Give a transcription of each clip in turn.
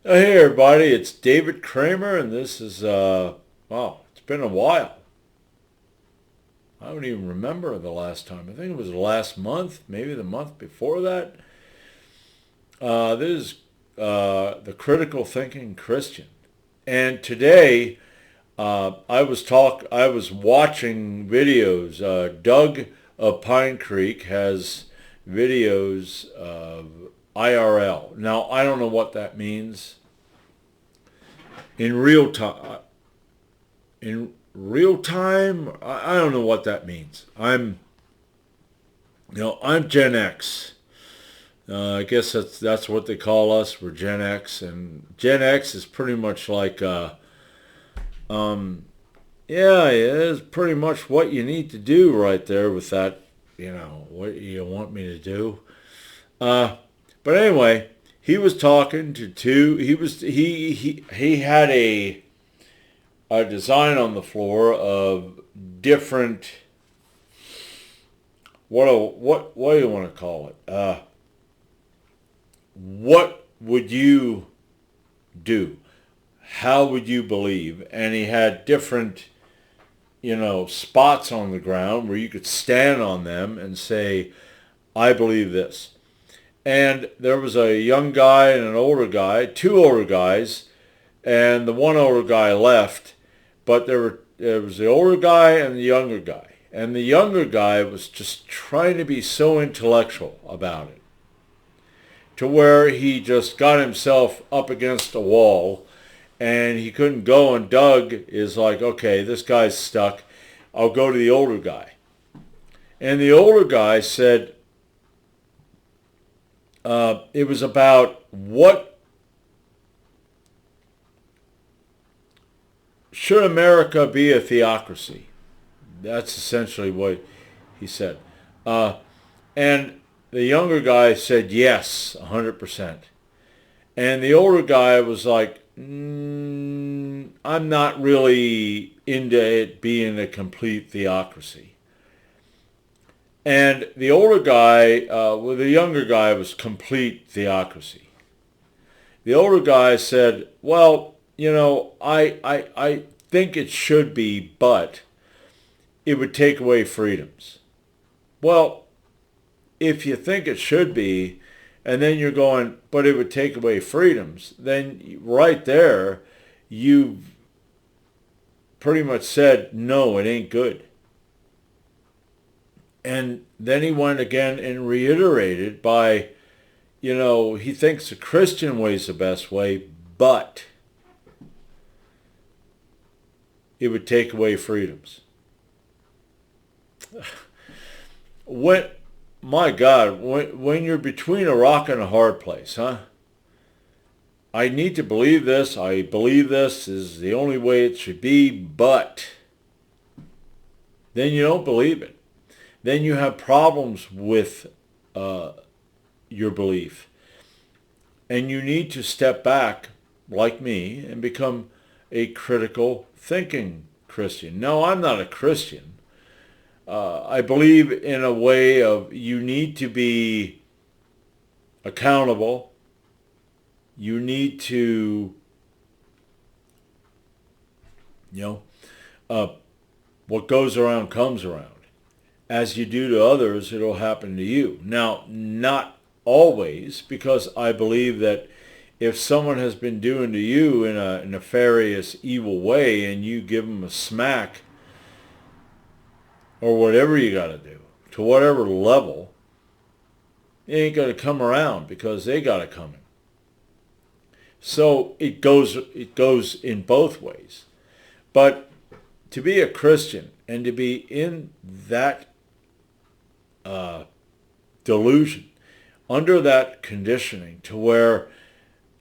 Hey everybody, it's David Kramer, and this is wow, it's been a while. I don't even remember the last time. I think it was last month, maybe the month before that. This is the Critical Thinking Christian, and today I was watching videos. Doug of Pinecreek has videos of IRL. Now I don't know what that means in real time. In real time, I don't know what that means. I'm Gen X. I guess that's what they call us. We're Gen X, and Gen X is pretty much like, um, yeah, it is pretty much what you need to do right there with that. What you want me to do. Uh, but anyway, he was talking to two. He had a design on the floor of different, what do you want to call it? What would you do? How would you believe? And he had different, spots on the ground where you could stand on them and say, I believe this. And there was a young guy and an older guy, two older guys, and the one older guy left, but there was the older guy and the younger guy. And the younger guy was just trying to be so intellectual about it, to where he just got himself up against a wall and he couldn't go. And Doug is like, okay, this guy's stuck. I'll go to the older guy. And the older guy said it was about what should America be a theocracy? That's essentially what he said. Uh, and the younger guy said yes, 100%. And the older guy was like, I'm not really into it being a complete theocracy. And the older guy, well, the younger guy was complete theocracy. The older guy said, well, I think it should be, but it would take away freedoms. Well, if you think it should be, and then you're going, but it would take away freedoms, then right there, you've pretty much said, no, it ain't good. And then he went again and reiterated by, he thinks the Christian way is the best way, but it would take away freedoms. When, my God, when you're between a rock and a hard place, huh? I need to believe this. I believe this is the only way it should be, but then you don't believe it. Then you have problems with uh, your belief. And you need to step back, like me, and become a critical thinking Christian. No, I'm not a Christian. I believe in a way of you need to be accountable. You need to, you know, uh, what goes around comes around. As you do to others, it'll happen to you. Now, not always, because I believe that if someone has been doing to you in a nefarious, evil way and you give them a smack or whatever you got to do, to whatever level, it ain't going to come around because they got it coming. So it goes in both ways. But to be a Christian and to be in that uh, delusion, under that conditioning, to where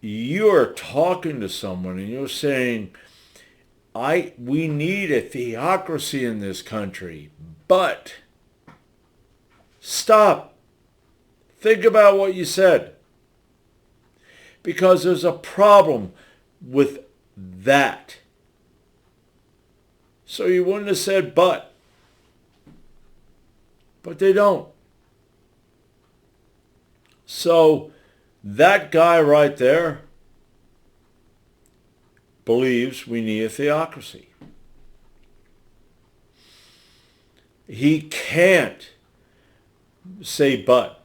you are talking to someone and you're saying, we need a theocracy in this country, but stop. Think about what you said. Because there's a problem with that. So you wouldn't have said but. But they don't. So that guy right there, believes we need a theocracy. He can't say but.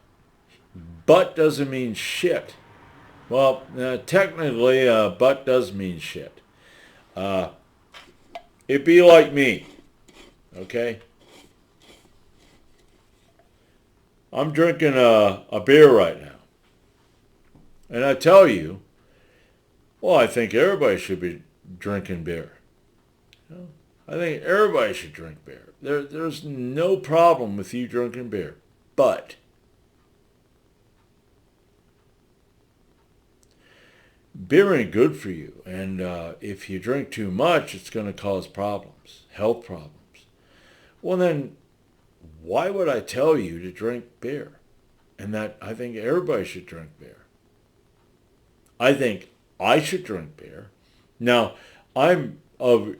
But doesn't mean shit. Well, technically, but does mean shit. It'd be like me, okay? I'm drinking a beer right now. And I tell you, well, I think everybody should be drinking beer. You know, I think everybody should drink beer. There's no problem with you drinking beer. But beer ain't good for you. And if you drink too much, it's going to cause problems, health problems. Well, then, why would I tell you to drink beer? And that I think everybody should drink beer. I think I should drink beer. Now, I'm of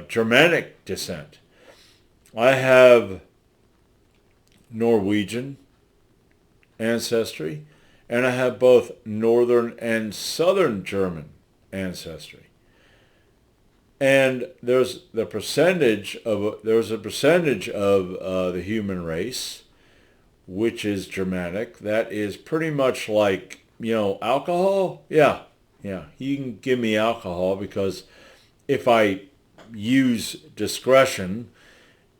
Germanic descent. I have Norwegian ancestry, and I have both Northern and Southern German ancestry. And there's a percentage of the human race which is Germanic. That is pretty much like, alcohol. Yeah. You can give me alcohol because if I use discretion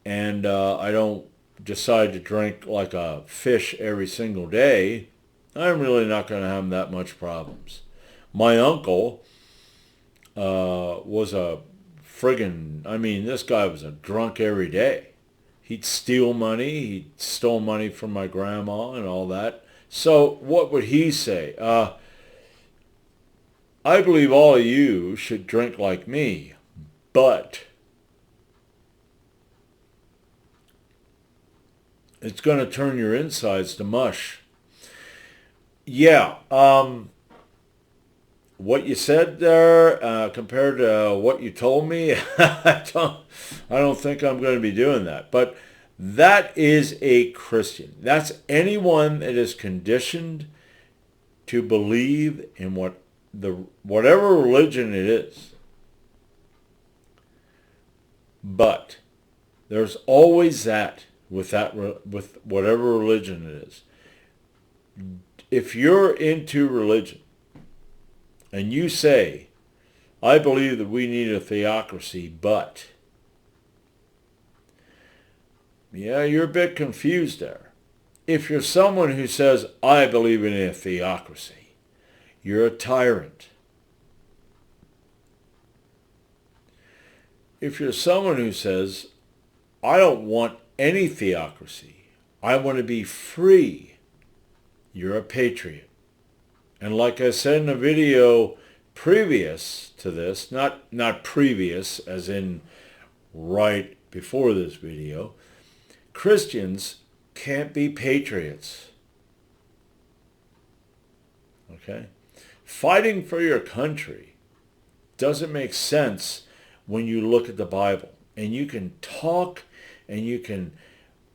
and I don't decide to drink like a fish every single day, I'm really not going to have that much problems. My uncle was a this guy was a drunk every day. He'd steal money. He stole money from my grandma and all that. So what would he say? I believe all of you should drink like me, but it's going to turn your insides to mush. Yeah, what you said there compared to what you told me, I don't think I'm going to be doing that. But that is a Christian. That's anyone that is conditioned to believe in whatever religion it is. But there's always that with whatever religion it is. If you're into religion and you say, I believe that we need a theocracy, but, you're a bit confused there. If you're someone who says, I believe in a theocracy, you're a tyrant. If you're someone who says, I don't want any theocracy, I want to be free, you're a patriot. And like I said in a video previous to this, not previous as in right before this video, Christians can't be patriots. Okay? Fighting for your country doesn't make sense when you look at the Bible. And you can talk and you can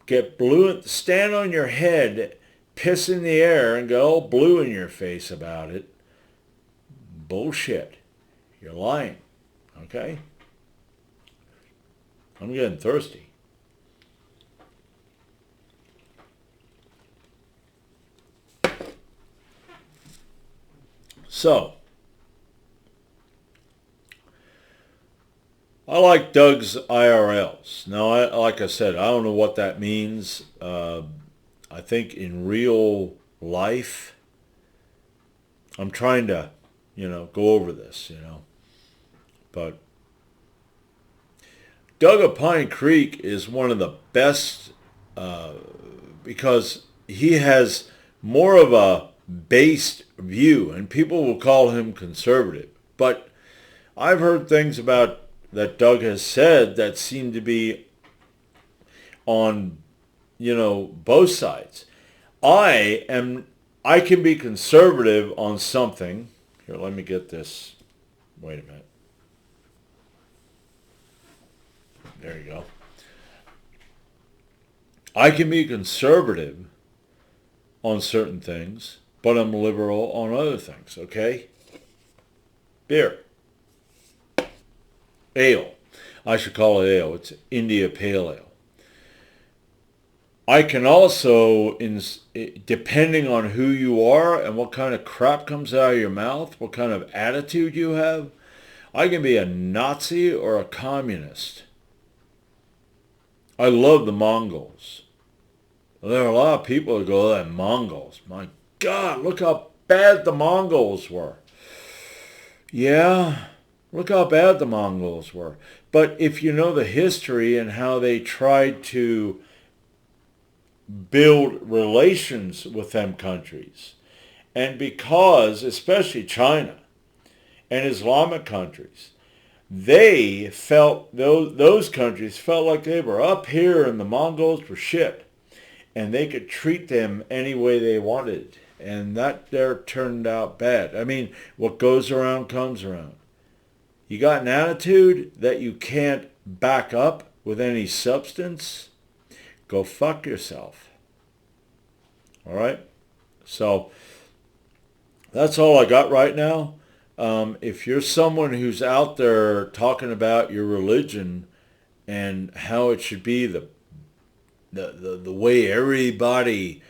get blue, stand on your head, piss in the air and go all blue in your face about it. Bullshit. You're lying. Okay? I'm getting thirsty. So, I like Doug's IRLs. Now, like I said, I don't know what that means. I think in real life, I'm trying to, go over this, But Doug of Pinecreek is one of the best because he has more of a based view, and people will call him conservative. But I've heard things about that Doug has said that seem to be on, both sides. I can be conservative on something. Here, let me get this. Wait a minute. There you go. I can be conservative on certain things, but I'm liberal on other things, okay? Beer. Ale. I should call it ale. It's India Pale Ale. I can also, depending on who you are and what kind of crap comes out of your mouth, what kind of attitude you have, I can be a Nazi or a communist. I love the Mongols. There are a lot of people that go, oh, the Mongols. My God, look how bad the Mongols were. Yeah, look how bad the Mongols were. But if you know the history and how they tried to build relations with them countries, and because, especially China and Islamic countries, they felt, those countries felt like they were up here and the Mongols were shit. And they could treat them any way they wanted. And that there turned out bad. I mean, what goes around comes around. You got an attitude that you can't back up with any substance, go fuck yourself. All right? So that's all I got right now. If you're someone who's out there talking about your religion and how it should be the way everybody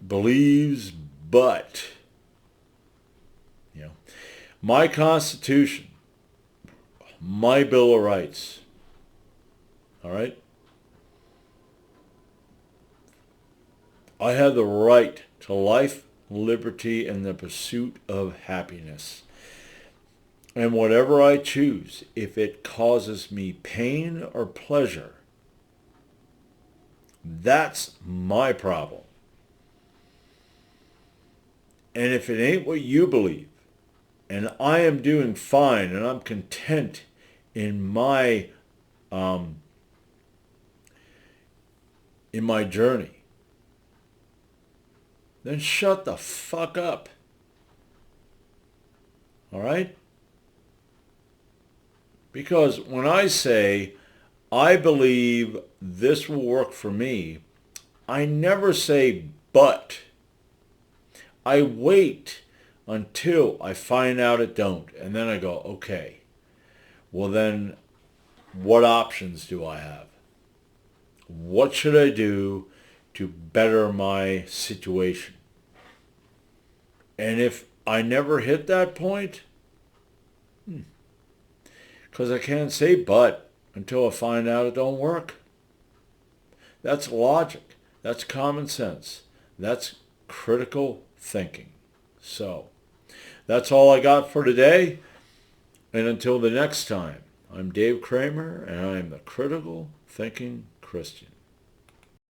believes, but, you know, my Constitution, my Bill of Rights, all right? I have the right to life, liberty, and the pursuit of happiness. And whatever I choose, if it causes me pain or pleasure, that's my problem. And if it ain't what you believe, and I am doing fine, and I'm content in my journey, then shut the fuck up. All right? Because when I say, I believe this will work for me, I never say but. I wait until I find out it don't. And then I go, okay, well then what options do I have? What should I do to better my situation? And if I never hit that point, because I can't say but until I find out it don't work. That's logic. That's common sense. That's critical thinking. So, that's all I got for today. And until the next time, I'm Dave Kramer, and I am the Critical Thinking Christian.